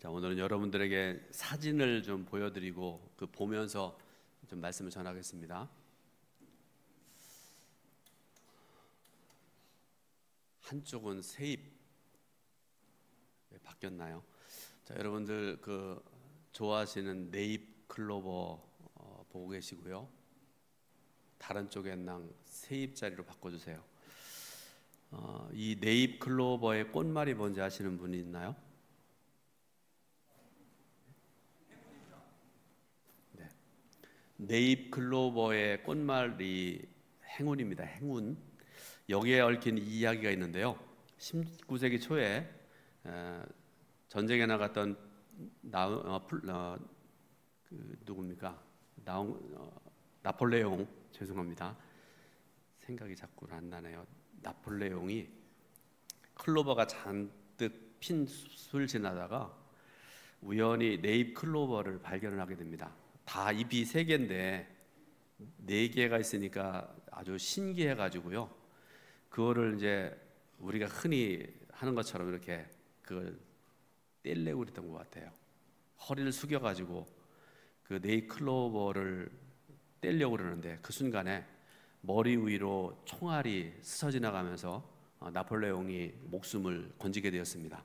자, 오늘은 여러분들에게 사진을 좀 보여드리고 그 보면서 좀 말씀을 전하겠습니다. 한쪽은 세입 바뀌었나요? 자, 여러분들 그 좋아하시는 네잎 클로버 보고 계시고요. 다른 쪽에는 세잎 자리로 바꿔주세요. 이 네잎 클로버의 꽃말이 뭔지 아시는 분이 있나요? 네. 네잎 클로버의 꽃말이 행운입니다. 행운. 여기에 얽힌 이야기가 있는데요. 19세기 초에 전쟁에 나갔던 누굽니까? 나폴레옹, 죄송합니다. 생각이 자꾸 안 나네요. 나폴레옹이 클로버가 잔뜩 핀 숲을 지나다가 우연히 네잎 클로버를 발견을 하게 됩니다. 다 잎이 3개인데 4개가 있으니까 아주 신기해가지고요. 그거를 이제 우리가 흔히 하는 것처럼 이렇게 그걸 떼려고 그랬던 것 같아요. 허리를 숙여가지고 그 네잎 클로버를 떼려고 그러는데 그 순간에 머리 위로 총알이 스쳐 지나가면서 나폴레옹이 목숨을 건지게 되었습니다.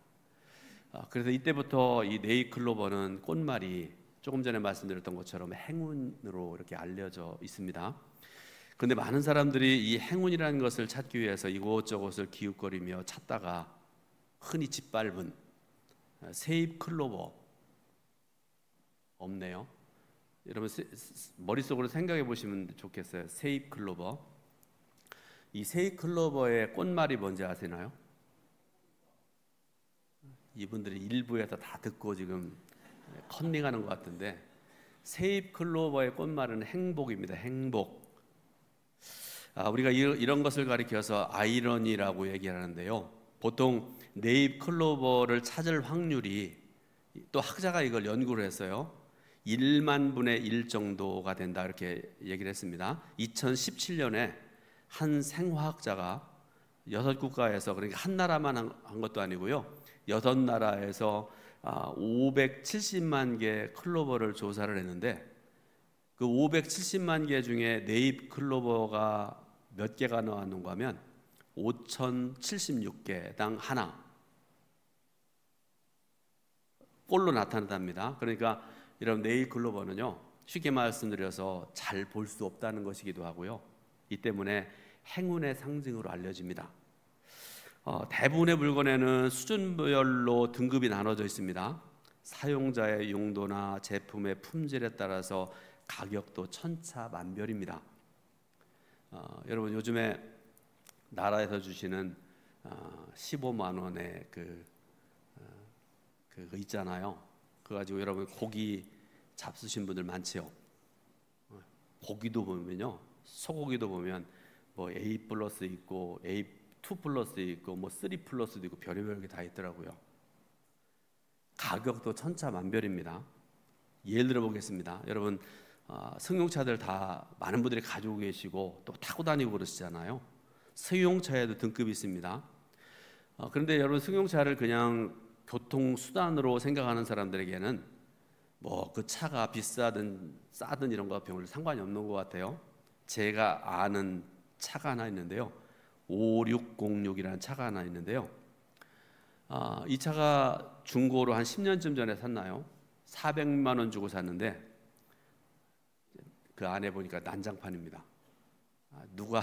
그래서 이때부터 이 네잎 클로버는 꽃말이 조금 전에 말씀드렸던 것처럼 행운으로 이렇게 알려져 있습니다. 그런데 많은 사람들이 이 행운이라는 것을 찾기 위해서 이곳저곳을 기웃거리며 찾다가 흔히 짓밟은 세잎 클로버 없네요. 여러분 머릿속으로 생각해 보시면 좋겠어요. 세잎 클로버. 이 세잎 클로버의 꽃말이 뭔지 아시나요? 이분들이 일부에서 다 듣고 지금 컨닝하는 것 같은데, 세잎 클로버의 꽃말은 행복입니다. 행복. 우리가 이런 것을 가리켜서 아이러니라고 얘기하는데요. 보통 네잎 클로버를 찾을 확률이, 또 학자가 이걸 연구를 했어요. 1만 분의 1 정도가 된다 이렇게 얘기를 했습니다. 2017년에 한 생화학자가 6국가에서, 그러니까 한 나라만 한 것도 아니고요, 6나라에서 570만 개 클로버를 조사를 했는데, 그 570만 개 중에 네잎 클로버가 몇 개가 나왔는가 하면 5,076개당 하나 꼴로 나타난답니다. 그러니까 이런 네잎 클로버는요, 쉽게 말씀드려서 잘 볼 수 없다는 것이기도 하고요, 이 때문에 행운의 상징으로 알려집니다. 대부분의 물건에는 수준별로 등급이 나눠져 있습니다. 사용자의 용도나 제품의 품질에 따라서 가격도 천차만별입니다. 여러분 요즘에 나라에서 주시는 15만 원의 그거 있잖아요. 그거 가지고 여러분 고기 잡수신 분들 많지요. 고기도 보면요, 소고기도 보면 뭐 A 플러스 있고 A2 플러스 있고 뭐 3 플러스도 있고 별의별 게 다 있더라고요. 가격도 천차만별입니다. 예를 들어 보겠습니다. 여러분 승용차들 다 많은 분들이 가지고 계시고 또 타고 다니고 그러시잖아요. 승용차에도 등급이 있습니다. 그런데 여러분 승용차를 그냥 교통수단으로 생각하는 사람들에게는 뭐 그 차가 비싸든 싸든 이런 거와 별로 상관이 없는 것 같아요. 제가 아는 차가 하나 있는데요, 5606이라는 차가 하나 있는데요, 이 차가 중고로 한 10년쯤 전에 샀나요? 400만 원 주고 샀는데 그 안에 보니까 난장판입니다. 누가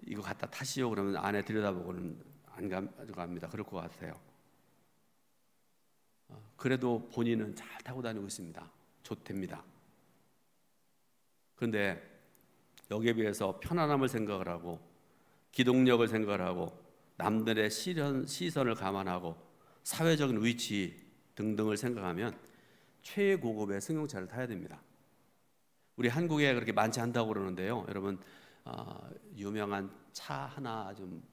이거 갖다 타시오 그러면 안에 들여다보고는 안 가져갑니다. 그럴 것 같아요. 그래도 본인은 잘 타고 다니고 있습니다. 좋답니다. 그런데 여기에 비해서 편안함을 생각을 하고 기동력을 생각을 하고 남들의 시선을 감안하고 사회적인 위치 등등을 생각하면 최고급의 승용차를 타야 됩니다. 우리 한국에 그렇게 많지 않다고 그러는데요, 여러분 유명한 차 하나 좀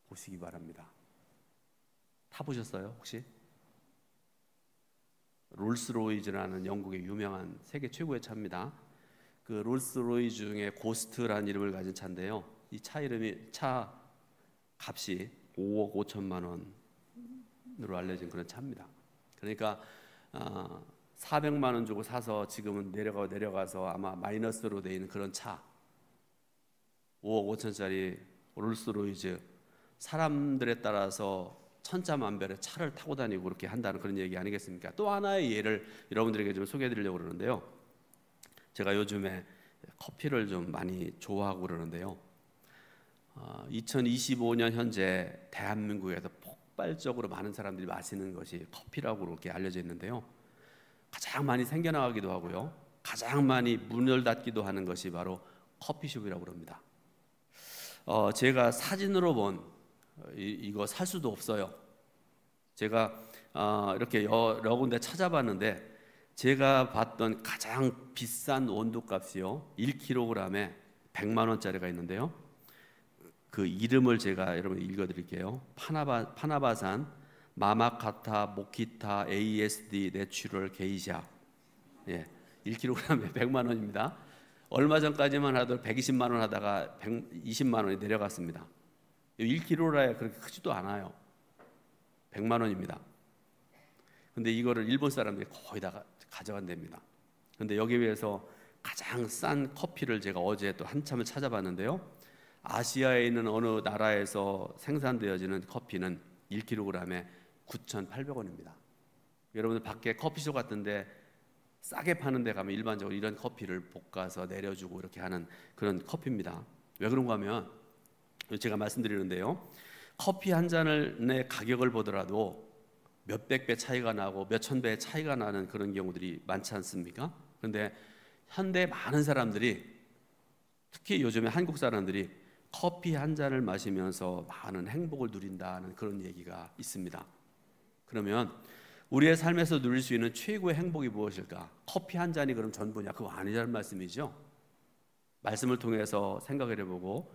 보시기 바랍니다. 타보셨어요 혹시? 롤스로이즈라는 영국의 유명한 세계 최고의 차입니다. 그 롤스로이즈 중에 고스트라는 이름을 가진 차인데요, 이 차 값이 5억 5천만 원으로 알려진 그런 차입니다. 그러니까 400만 원 주고 사서 지금은 내려가서 아마 마이너스로 돼 있는 그런 차, 5억 5천짜리 롤스로이즈, 사람들에 따라서 천차만별의 차를 타고 다니고 그렇게 한다는 그런 얘기 아니겠습니까? 또 하나의 예를 여러분들에게 좀 소개해드리려고 그러는데요. 제가 요즘에 커피를 좀 많이 좋아하고 그러는데요. 2025년 현재 대한민국에서 폭발적으로 많은 사람들이 마시는 것이 커피라고 그렇게 알려져 있는데요. 가장 많이 생겨나가기도 하고요, 가장 많이 문을 닫기도 하는 것이 바로 커피숍이라고 그럽니다. 제가 사진으로 본 이거 살 수도 없어요. 제가 이렇게 여러 군데 찾아봤는데 제가 봤던 가장 비싼 원두값이요 1kg에 100만 원짜리가 있는데요. 그 이름을 제가 여러분 읽어드릴게요. 파나바산 마마카타 모키타 ASD 내추럴 게이샤. 1kg에 100만 원입니다. 얼마 전까지만 하더라도 120만 원 하다가 120만 원이 내려갔습니다. 1kg라 그렇게 크지도 않아요. 100만 원입니다. 근데 이거를 일본 사람들이 거의 다 가져간답니다. 근데 여기 비해서 가장 싼 커피를 제가 어제 또 한참을 찾아봤는데요. 아시아에 있는 어느 나라에서 생산되어지는 커피는 1kg에 9,800원입니다. 여러분들 밖에 커피숍 같은데 싸게 파는 데 가면 일반적으로 이런 커피를 볶아서 내려주고 이렇게 하는 그런 커피입니다. 왜 그런가 하면 제가 말씀드리는데요, 커피 한 잔의 가격을 보더라도 몇백 배 차이가 나고 몇천 배 차이가 나는 그런 경우들이 많지 않습니까? 그런데 현대 많은 사람들이, 특히 요즘에 한국 사람들이 커피 한 잔을 마시면서 많은 행복을 누린다는 그런 얘기가 있습니다. 그러면 우리의 삶에서 누릴 수 있는 최고의 행복이 무엇일까? 커피 한 잔이 그럼 전부냐? 그거 아니라는 말씀이죠. 말씀을 통해서 생각을 해보고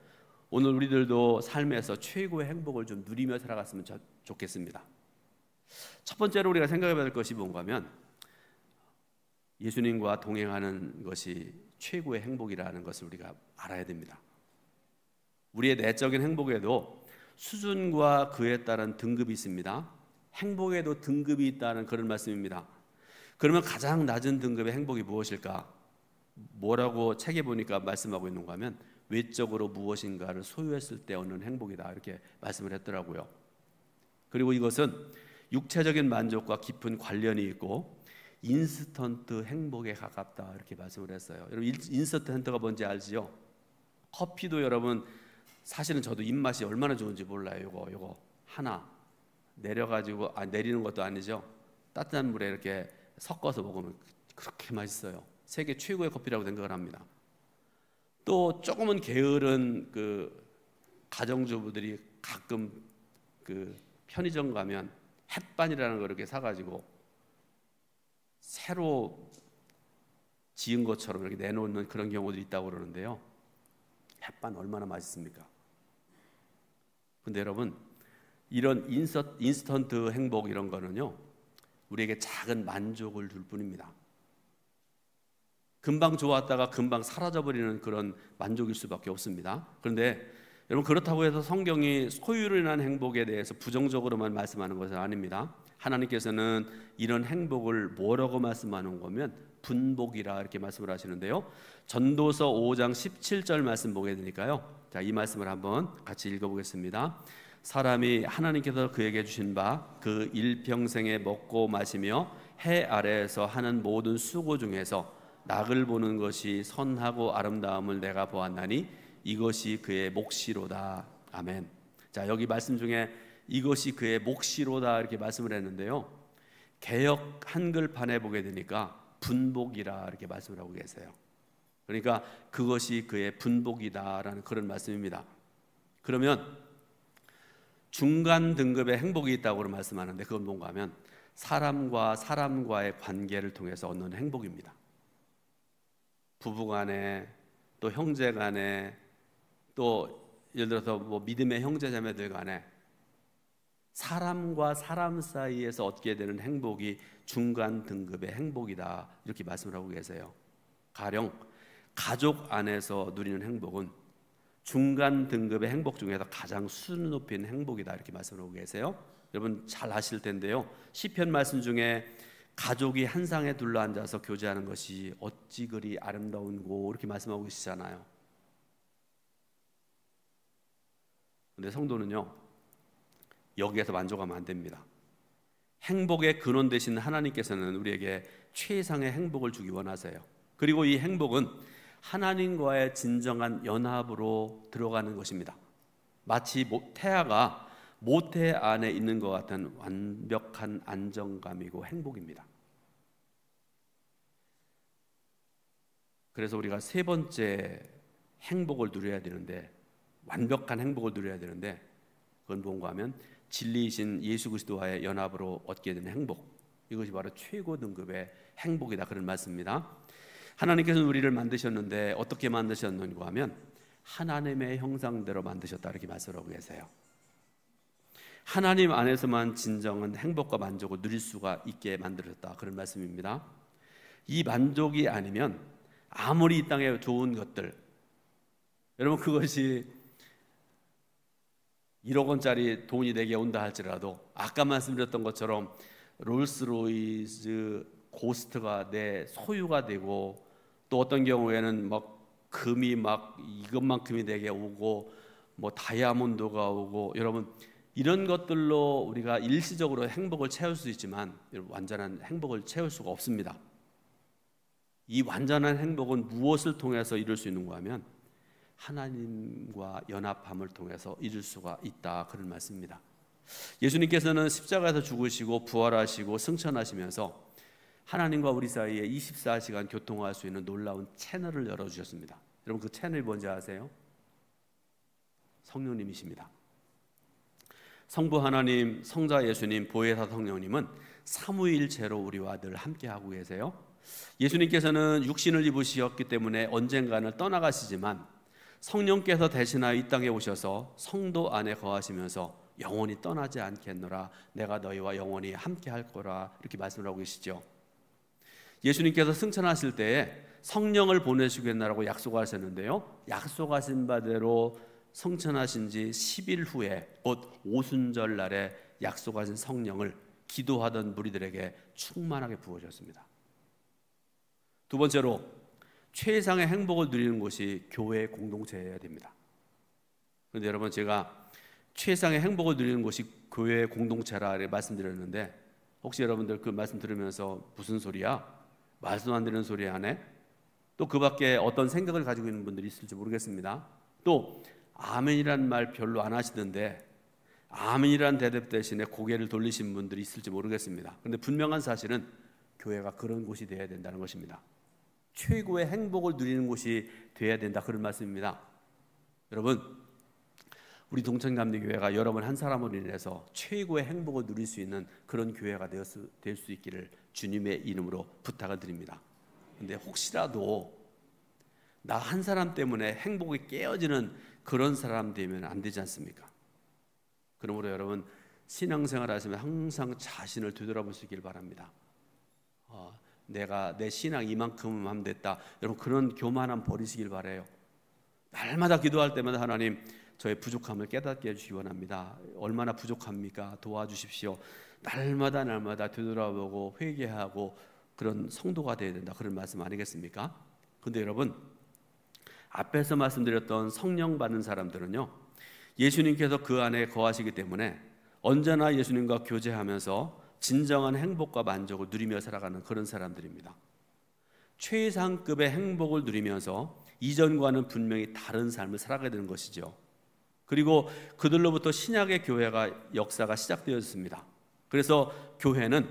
오늘 우리들도 삶에서 최고의 행복을 좀 누리며 살아갔으면 좋겠습니다. 첫 번째로 우리가 생각해봐야 될 것이 뭔가 하면 예수님과 동행하는 것이 최고의 행복이라는 것을 우리가 알아야 됩니다. 우리의 내적인 행복에도 수준과 그에 따른 등급이 있습니다. 행복에도 등급이 있다는 그런 말씀입니다. 그러면 가장 낮은 등급의 행복이 무엇일까? 뭐라고 책에 보니까 말씀하고 있는가 하면 외적으로 무엇인가를 소유했을 때 얻는 행복이다, 이렇게 말씀을 했더라고요. 그리고 이것은 육체적인 만족과 깊은 관련이 있고 인스턴트 행복에 가깝다, 이렇게 말씀을 했어요. 여러분 인스턴트가 뭔지 알지요? 커피도 여러분 사실은 저도 입맛이 얼마나 좋은지 몰라요. 요거 하나 내려가지고 내리는 것도 아니죠. 따뜻한 물에 이렇게 섞어서 먹으면 그렇게 맛있어요. 세계 최고의 커피라고 생각을 합니다. 또 조금은 게으른 그 가정주부들이 가끔 그 편의점 가면 햇반이라는 걸 이렇게 사가지고 새로 지은 것처럼 이렇게 내놓는 그런 경우들이 있다고 그러는데요. 햇반 얼마나 맛있습니까? 근데 여러분 이런 인스턴트 행복 이런 거는요 우리에게 작은 만족을 줄 뿐입니다. 금방 좋았다가 금방 사라져버리는 그런 만족일 수밖에 없습니다. 그런데 여러분 그렇다고 해서 성경이 소유로 인한 행복에 대해서 부정적으로만 말씀하는 것은 아닙니다. 하나님께서는 이런 행복을 뭐라고 말씀하는 거면 분복이라 이렇게 말씀을 하시는데요. 전도서 5장 17절 말씀 보게 되니까요. 자, 이 말씀을 한번 같이 읽어보겠습니다. 사람이 하나님께서 그에게 주신 바 그 일평생에 먹고 마시며 해 아래에서 하는 모든 수고 중에서 낙을 보는 것이 선하고 아름다움을 내가 보았나니 이것이 그의 몫이로다. 아멘. 자, 여기 말씀 중에 이것이 그의 몫이로다 이렇게 말씀을 했는데요. 개역 한글판에 보게 되니까 분복이라 이렇게 말씀을 하고 계세요. 그러니까 그것이 그의 분복이다라는 그런 말씀입니다. 그러면 중간 등급의 행복이 있다고 말씀하는데 그건 뭔가 하면 사람과 사람과의 관계를 통해서 얻는 행복입니다. 부부간에 또 형제간에 또 예를 들어서 뭐 믿음의 형제자매들 간에 사람과 사람 사이에서 얻게 되는 행복이 중간 등급의 행복이다 이렇게 말씀을 하고 계세요. 가령 가족 안에서 누리는 행복은 중간 등급의 행복 중에서 가장 수준 높인 행복이다 이렇게 말씀을 하고 계세요. 여러분 잘 아실 텐데요. 시편 말씀 중에 가족이 한 상에 둘러앉아서 교제하는 것이 어찌 그리 아름다운고 이렇게 말씀하고 계시잖아요. 근데 성도는요, 여기에서 만족하면 안 됩니다. 행복의 근원 되신 하나님께서는 우리에게 최상의 행복을 주기 원하세요. 그리고 이 행복은 하나님과의 진정한 연합으로 들어가는 것입니다. 마치 태아가 모태 안에 있는 것 같은 완벽한 안정감이고 행복입니다. 그래서 우리가 세 번째 행복을 누려야 되는데, 완벽한 행복을 누려야 되는데, 그건 뭔가 하면 진리이신 예수 그리스도와의 연합으로 얻게 되는 행복, 이것이 바로 최고 등급의 행복이다, 그런 말씀입니다. 하나님께서는 우리를 만드셨는데 어떻게 만드셨는가 하면 하나님의 형상대로 만드셨다, 이렇게 말씀하고 계세요. 하나님 안에서만 진정한 행복과 만족을 누릴 수가 있게 만들었다, 그런 말씀입니다. 이 만족이 아니면 아무리 이 땅에 좋은 것들, 여러분 그것이 1억 원짜리 돈이 내게 온다 할지라도 아까 말씀드렸던 것처럼 롤스로이스 고스트가 내 소유가 되고, 또 어떤 경우에는 막 금이 막 이것만큼이 내게 오고 뭐 다이아몬드가 오고, 여러분 이런 것들로 우리가 일시적으로 행복을 채울 수 있지만 완전한 행복을 채울 수가 없습니다. 이 완전한 행복은 무엇을 통해서 이룰 수 있는가 하면 하나님과 연합함을 통해서 이룰 수가 있다, 그런 말씀입니다. 예수님께서는 십자가에서 죽으시고 부활하시고 승천하시면서 하나님과 우리 사이에 24시간 교통할 수 있는 놀라운 채널을 열어주셨습니다. 여러분 그 채널이 뭔지 아세요? 성령님이십니다. 성부 하나님, 성자 예수님, 보혜사 성령님은 삼위일체로 우리와 늘 함께하고 계세요. 예수님께서는 육신을 입으셨기 때문에 언젠가는 떠나가시지만 성령께서 대신하여 이 땅에 오셔서 성도 안에 거하시면서 영원히 떠나지 않겠노라, 내가 너희와 영원히 함께할 거라, 이렇게 말씀을 하고 계시죠. 예수님께서 승천하실 때에 성령을 보내시겠나라고 약속하셨는데요, 약속하신 바대로 승천하신 지 10일 후에 곧 오순절 날에 약속하신 성령을 기도하던 무리들에게 충만하게 부어주셨습니다. 두 번째로 최상의 행복을 누리는 곳이 교회 공동체여야 됩니다. 그런데 여러분 제가 최상의 행복을 누리는 곳이 교회 공동체라 말씀드렸는데, 혹시 여러분들 그 말씀 들으면서 무슨 소리야? 말씀 안 되는 소리 안 해? 또 그 밖에 어떤 생각을 가지고 있는 분들이 있을지 모르겠습니다. 또 아멘이란 말 별로 안 하시던데 아멘이란 대답 대신에 고개를 돌리신 분들이 있을지 모르겠습니다. 그런데 분명한 사실은 교회가 그런 곳이 되어야 된다는 것입니다. 최고의 행복을 누리는 곳이 되어야 된다, 그런 말씀입니다. 여러분 우리 동천감리교회가 여러분 한 사람으로 인해서 최고의 행복을 누릴 수 있는 그런 교회가 될 수 있기를 주님의 이름으로 부탁을 드립니다. 그런데 혹시라도 나 한 사람 때문에 행복이 깨어지는 그런 사람 되면 안 되지 않습니까? 그러므로 여러분 신앙생활 하시면 항상 자신을 되돌아보시길 바랍니다. 내가 내 신앙 이만큼 하면 됐다, 여러분 그런 교만함 버리시길 바라요. 날마다 기도할 때마다 하나님 저의 부족함을 깨닫게 해주시기 원합니다. 얼마나 부족합니까? 도와주십시오. 날마다 되돌아보고 회개하고 그런 성도가 되어야 된다, 그런 말씀 아니겠습니까? 근데 여러분 앞에서 말씀드렸던 성령 받는 사람들은요, 예수님께서 그 안에 거하시기 때문에 언제나 예수님과 교제하면서 진정한 행복과 만족을 누리며 살아가는 그런 사람들입니다. 최상급의 행복을 누리면서 이전과는 분명히 다른 삶을 살아가게 되는 것이죠. 그리고 그들로부터 신약의 교회가 역사가 시작되었습니다. 그래서 교회는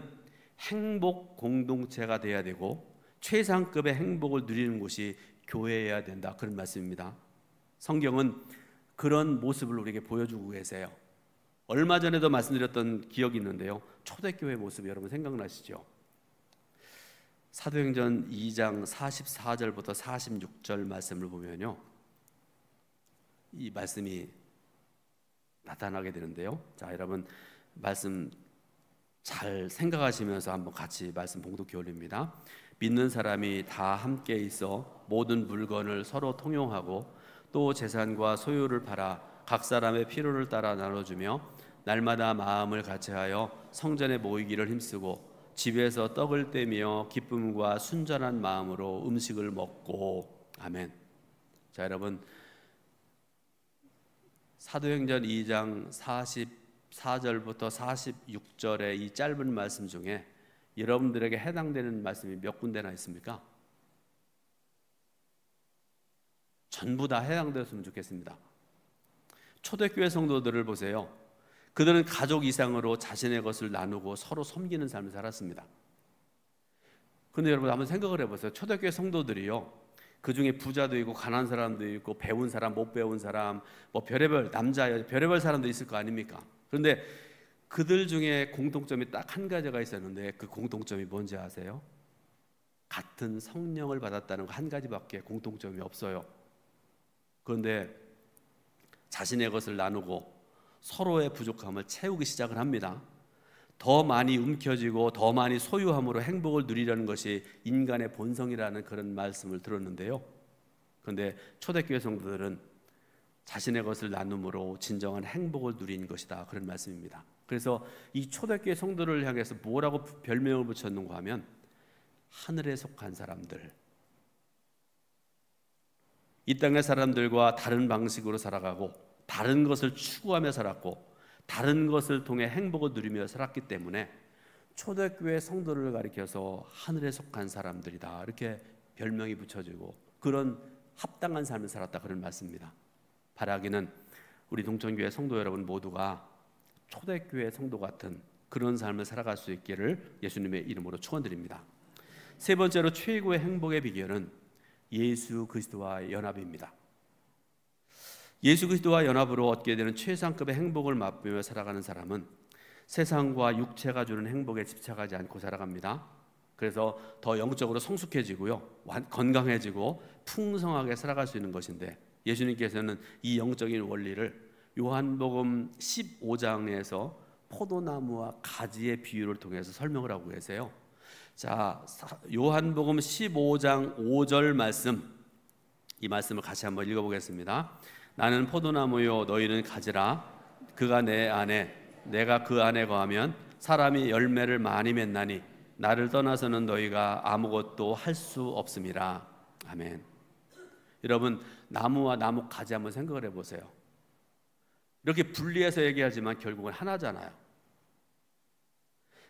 행복 공동체가 되어야 되고 최상급의 행복을 누리는 곳이 교회여야 된다, 그런 말씀입니다. 성경은 그런 모습을 우리에게 보여주고 계세요. 얼마 전에도 말씀드렸던 기억이 있는데요, 초대교회 모습 여러분 생각나시죠? 사도행전 2장 44절부터 46절 말씀을 보면요, 이 말씀이 나타나게 되는데요. 자, 여러분 말씀 잘 생각하시면서 한번 같이 말씀 봉독해 올립니다. 믿는 사람이 다 함께 있어 모든 물건을 서로 통용하고 또 재산과 소유를 팔아 각 사람의 필요를 따라 나눠주며 날마다 마음을 같이하여 성전에 모이기를 힘쓰고 집에서 떡을 떼며 기쁨과 순전한 마음으로 음식을 먹고. 아멘. 자, 여러분, 사도행전 2장 44절부터 46절의 이 짧은 말씀 중에 여러분들에게 해당되는 말씀이 몇 군데나 있습니까? 전부 다 해당되었으면 좋겠습니다. 초대교회 성도들을 보세요. 그들은 가족 이상으로 자신의 것을 나누고 서로 섬기는 삶을 살았습니다. 그런데 여러분 한번 생각을 해보세요. 초대교회 성도들이요, 그 중에 부자도 있고 가난한 사람도 있고 배운 사람, 못 배운 사람, 뭐 별의별 남자, 여자, 별의별 사람도 있을 거 아닙니까? 그런데 그들 중에 공통점이 딱 한 가지가 있었는데 그 공통점이 뭔지 아세요? 같은 성령을 받았다는 거 한 가지밖에 공통점이 없어요. 그런데 자신의 것을 나누고 서로의 부족함을 채우기 시작을 합니다. 더 많이 움켜쥐고 더 많이 소유함으로 행복을 누리려는 것이 인간의 본성이라는 그런 말씀을 들었는데요. 그런데 초대교회 성도들은 자신의 것을 나눔으로 진정한 행복을 누린 것이다, 그런 말씀입니다. 그래서 이 초대교회 성도를 향해서 뭐라고 별명을 붙였는가 하면 하늘에 속한 사람들, 이 땅의 사람들과 다른 방식으로 살아가고 다른 것을 추구하며 살았고 다른 것을 통해 행복을 누리며 살았기 때문에 초대교회 성도를 가리켜서 하늘에 속한 사람들이다, 이렇게 별명이 붙여지고 그런 합당한 삶을 살았다, 그런 말씀입니다. 바라기는 우리 동천교회 성도 여러분 모두가 초대교회 성도 같은 그런 삶을 살아갈 수 있기를 예수님의 이름으로 축원드립니다. 세 번째로 최고의 행복의 비결은 예수 그리스도와 연합입니다. 예수 그리스도와 연합으로 얻게 되는 최상급의 행복을 맛보며 살아가는 사람은 세상과 육체가 주는 행복에 집착하지 않고 살아갑니다. 그래서 더 영적으로 성숙해지고요, 건강해지고 풍성하게 살아갈 수 있는 것인데, 예수님께서는 이 영적인 원리를 요한복음 15장에서 포도나무와 가지의 비유를 통해서 설명을 하고 계세요. 자, 요한복음 15장 5절 말씀, 이 말씀을 같이 한번 읽어보겠습니다. 나는 포도나무요 너희는 가지라. 그가 내 안에 내가 그 안에 거하면 사람이 열매를 많이 맺나니 나를 떠나서는 너희가 아무것도 할 수 없음이라. 아멘. 여러분, 나무와 나무 가지 한번 생각을 해보세요. 이렇게 분리해서 얘기하지만 결국은 하나잖아요.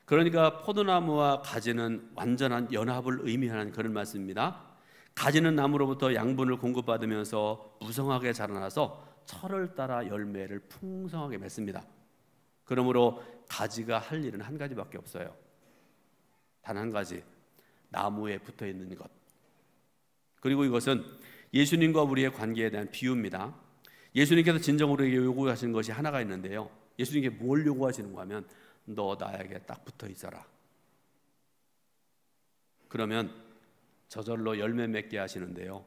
그러니까 포도나무와 가지는 완전한 연합을 의미하는 그런 말씀입니다. 가지는 나무로부터 양분을 공급받으면서 무성하게 자라나서 철을 따라 열매를 풍성하게 맺습니다. 그러므로 가지가 할 일은 한 가지밖에 없어요. 단 한 가지, 나무에 붙어 있는 것. 그리고 이것은 예수님과 우리의 관계에 대한 비유입니다. 예수님께서 진정으로 요구하시는 것이 하나가 있는데요, 예수님께 뭘 요구하시는가 하면 너 나에게 딱 붙어 있어라. 그러면 저절로 열매 맺게 하시는데요,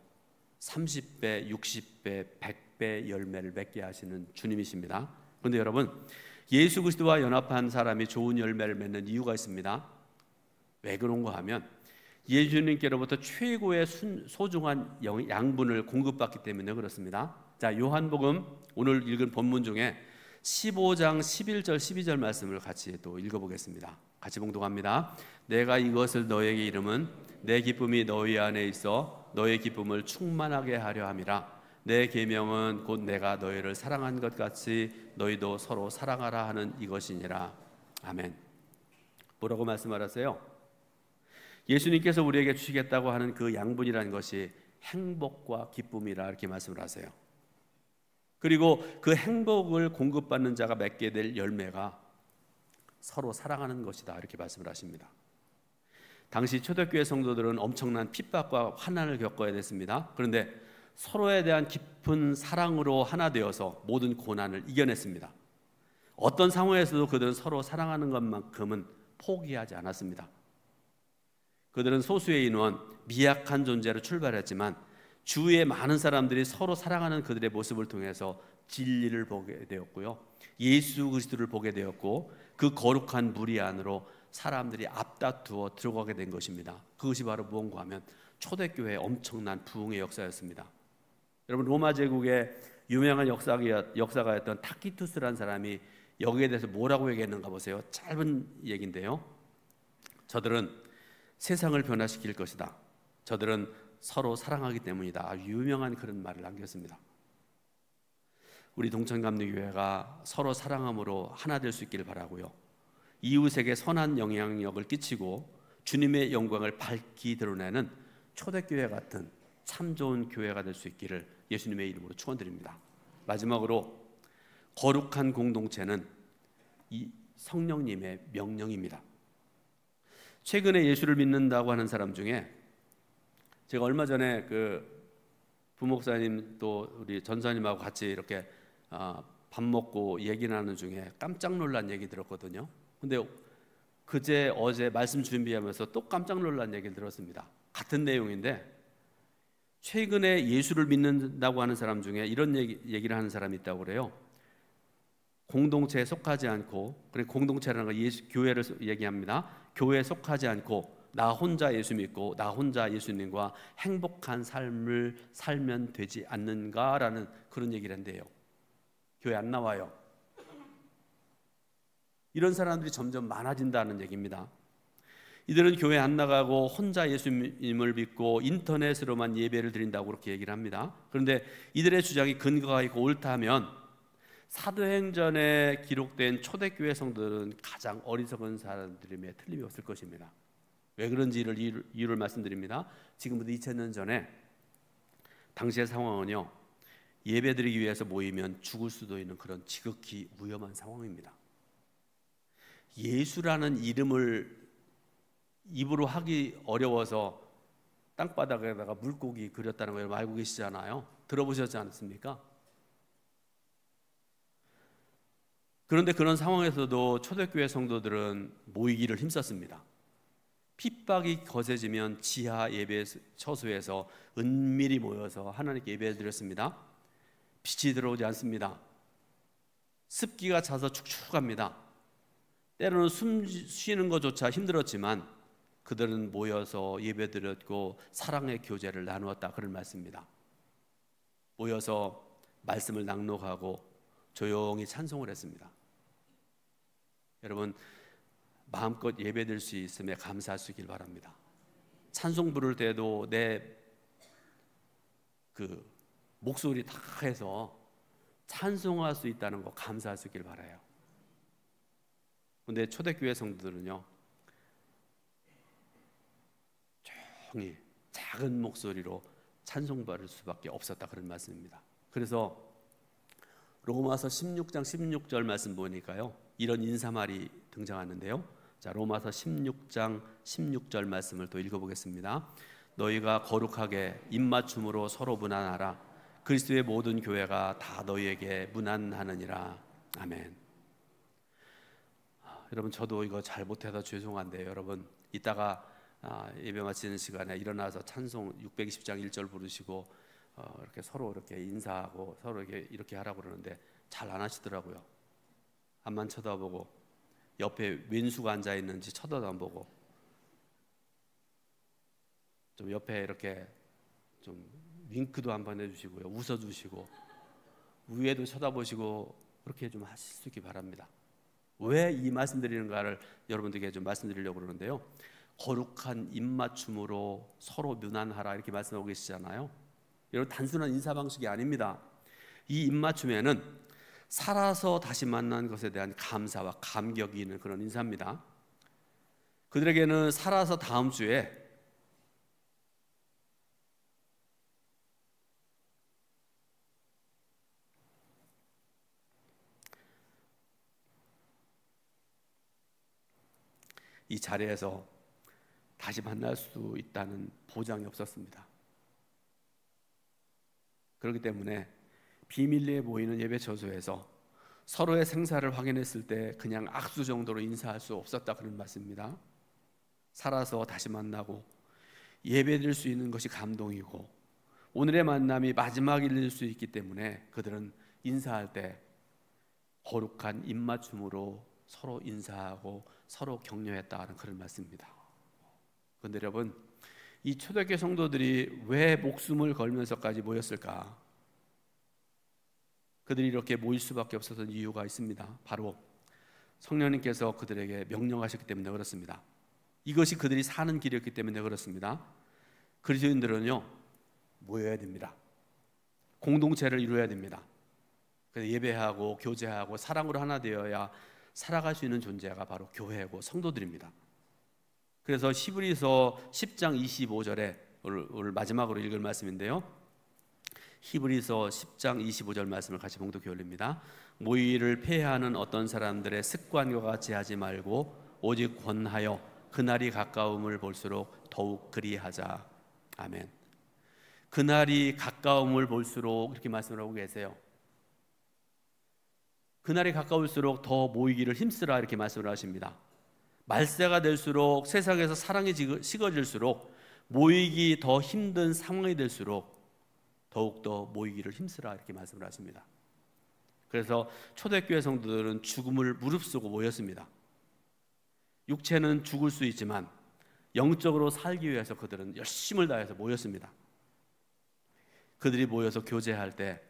30배, 60배, 100배 열매를 맺게 하시는 주님이십니다. 그런데 여러분, 예수 그리스도와 연합한 사람이 좋은 열매를 맺는 이유가 있습니다. 왜 그런가 하면 예수님께로부터 최고의 소중한 양분을 공급받기 때문에 그렇습니다. 자, 요한복음 오늘 읽은 본문 중에 15장 11절 12절 말씀을 같이 또 읽어보겠습니다. 같이 봉독합니다. 내가 이것을 너에게 이름은 내 기쁨이 너희 안에 있어 너의 기쁨을 충만하게 하려 함이라. 내 계명은 곧 내가 너희를 사랑한 것 같이 너희도 서로 사랑하라 하는 이것이니라. 아멘. 뭐라고 말씀하셨어요? 예수님께서 우리에게 주시겠다고 하는 그 양분이라는 것이 행복과 기쁨이라, 이렇게 말씀을 하세요. 그리고 그 행복을 공급받는 자가 맺게 될 열매가 서로 사랑하는 것이다, 이렇게 말씀을 하십니다. 당시 초대교회 성도들은 엄청난 핍박과 환난을 겪어야 됐습니다. 그런데 서로에 대한 깊은 사랑으로 하나 되어서 모든 고난을 이겨냈습니다. 어떤 상황에서도 그들은 서로 사랑하는 것만큼은 포기하지 않았습니다. 그들은 소수의 인원, 미약한 존재로 출발했지만 주위의 많은 사람들이 서로 사랑하는 그들의 모습을 통해서 진리를 보게 되었고요, 예수 그리스도를 보게 되었고, 그 거룩한 무리 안으로 사람들이 앞다투어 들어가게 된 것입니다. 그것이 바로 무언가 하면 초대교회의 엄청난 부흥의 역사였습니다. 여러분, 로마 제국의 유명한 역사가였던 타키투스라는 사람이 여기에 대해서 뭐라고 얘기했는가 보세요. 짧은 얘기인데요. 저들은 세상을 변화시킬 것이다. 저들은 서로 사랑하기 때문이다. 아주 유명한 그런 말을 남겼습니다. 우리 동천감리교회가 서로 사랑함으로 하나 될 수 있기를 바라고요. 이웃에게 선한 영향력을 끼치고 주님의 영광을 밝히 드러내는 초대교회 같은 참 좋은 교회가 될 수 있기를 예수님의 이름으로 축원드립니다. 마지막으로 거룩한 공동체는 이 성령님의 명령입니다. 최근에 예수를 믿는다고 하는 사람 중에 제가 얼마 전에 그 부목사님 또 우리 전사님하고 같이 이렇게 밥 먹고 얘기 나누는 중에 깜짝 놀란 얘기 들었거든요. 근데 그제 어제 말씀 준비하면서 또 깜짝 놀란 얘기를 들었습니다. 같은 내용인데 최근에 예수를 믿는다고 하는 사람 중에 이런 얘기를 하는 사람이 있다고 그래요. 공동체에 속하지 않고, 그래 공동체라는 건 교회를 얘기합니다. 교회에 속하지 않고 나 혼자 예수 믿고 나 혼자 예수님과 행복한 삶을 살면 되지 않는가라는 그런 얘기를 한대요. 교회 안 나와요. 이런 사람들이 점점 많아진다는 얘기입니다. 이들은 교회 안 나가고 혼자 예수님을 믿고 인터넷으로만 예배를 드린다고 그렇게 얘기를 합니다. 그런데 이들의 주장이 근거가 있고 옳다면 사도행전에 기록된 초대교회 성도들은 가장 어리석은 사람들임에 틀림이 없을 것입니다. 왜 그런지 이유를 말씀드립니다. 지금부터 2000년 전에 당시의 상황은요, 예배드리기 위해서 모이면 죽을 수도 있는 그런 지극히 위험한 상황입니다. 예수라는 이름을 입으로 하기 어려워서 땅바닥에다가 물고기 그렸다는 걸 알고 계시잖아요. 들어보셨지 않습니까? 그런데 그런 상황에서도 초대교회 성도들은 모이기를 힘썼습니다. 핍박이 거세지면 지하 예배 처소에서 은밀히 모여서 하나님께 예배를 드렸습니다. 빛이 들어오지 않습니다. 습기가 차서 축축합니다. 때로는 숨 쉬는 것조차 힘들었지만 그들은 모여서 예배드렸고 사랑의 교제를 나누었다, 그런 말씀입니다. 모여서 말씀을 낭독하고 조용히 찬송을 했습니다. 여러분, 마음껏 예배드릴 수 있음에 감사할 수 있길 바랍니다. 찬송 부를 때도 내 그 목소리 다 해서 찬송할 수 있다는 거 감사할 수 있길 바라요. 그런데 초대교회 성도들은요, 조용히 작은 목소리로 찬송 부를 수밖에 없었다, 그런 말씀입니다. 그래서 로마서 16장 16절 말씀 보니까요, 이런 인사말이 등장하는데요. 자, 로마서 16장 16절 말씀을 또 읽어보겠습니다. 너희가 거룩하게 입맞춤으로 서로 문안하라. 그리스도의 모든 교회가 다 너희에게 문안하느니라. 아멘. 여러분, 저도 이거 잘 못해서 죄송한데요. 여러분, 이따가 예배 마치는 시간에 일어나서 찬송 620장 1절 부르시고 이렇게 서로 이렇게 인사하고 서로 이렇게 하라고 그러는데 잘 안 하시더라고요. 앞만 쳐다보고 옆에 왼수가 앉아 있는지 쳐다도 안 보고 좀 옆에 이렇게 좀 윙크도 한번 해주시고요, 웃어주시고 위에도 쳐다보시고 그렇게 좀 하실 수 있기 바랍니다. 왜 이 말씀드리는가를 여러분들에게 좀 말씀드리려고 그러는데요. 거룩한 입맞춤으로 서로 문안하라 이렇게 말씀하고 계시잖아요. 여러분, 단순한 인사 방식이 아닙니다. 이 입맞춤에는 살아서 다시 만난 것에 대한 감사와 감격이 있는 그런 인사입니다. 그들에게는 살아서 다음 주에 이 자리에서 다시 만날 수 있다는 보장이 없었습니다. 그렇기 때문에 비밀리에 모이는 예배 처소에서 서로의 생사를 확인했을 때 그냥 악수 정도로 인사할 수 없었다, 그런 말씀입니다. 살아서 다시 만나고 예배드릴 수 있는 것이 감동이고 오늘의 만남이 마지막일 수 있기 때문에 그들은 인사할 때 거룩한 입맞춤으로 서로 인사하고 서로 격려했다는 그런 말씀입니다. 그런데 여러분, 이 초대교회 성도들이 왜 목숨을 걸면서까지 모였을까? 그들이 이렇게 모일 수밖에 없었던 이유가 있습니다. 바로 성령님께서 그들에게 명령하셨기 때문에 그렇습니다. 이것이 그들이 사는 길이었기 때문에 그렇습니다. 그리스도인들은요, 모여야 됩니다. 공동체를 이루어야 됩니다. 그래서 예배하고 교제하고 사랑으로 하나 되어야 살아갈 수 있는 존재가 바로 교회고 성도들입니다. 그래서 히브리서 10장 25절에 오늘 마지막으로 읽을 말씀인데요, 히브리서 10장 25절 말씀을 같이 봉독해 올립니다. 모의를 폐하는 어떤 사람들의 습관과 같이 하지 말고 오직 권하여 그날이 가까움을 볼수록 더욱 그리하자. 아멘. 그날이 가까움을 볼수록 이렇게 말씀을 하고 계세요. 그날이 가까울수록 더 모이기를 힘쓰라 이렇게 말씀을 하십니다. 말세가 될수록 세상에서 사랑이 식어질수록 모이기 더 힘든 상황이 될수록 더욱더 모이기를 힘쓰라 이렇게 말씀을 하십니다. 그래서 초대교회 성도들은 죽음을 무릅쓰고 모였습니다. 육체는 죽을 수 있지만 영적으로 살기 위해서 그들은 열심을 다해서 모였습니다. 그들이 모여서 교제할 때,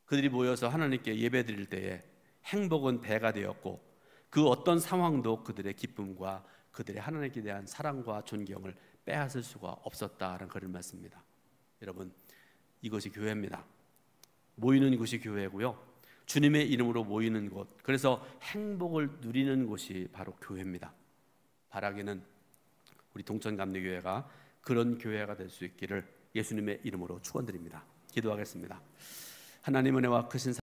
그들이 모여서 하나님께 예배드릴 때에 행복은 배가 되었고 그 어떤 상황도 그들의 기쁨과 그들의 하나님께 대한 사랑과 존경을 빼앗을 수가 없었다는 그런 말씀입니다. 여러분, 이것이 교회입니다. 모이는 곳이 교회고요, 주님의 이름으로 모이는 곳, 그래서 행복을 누리는 곳이 바로 교회입니다. 바라기는 우리 동천감리교회가 그런 교회가 될 수 있기를 예수님의 이름으로 축원드립니다. 기도하겠습니다. 하나님 은혜와 크신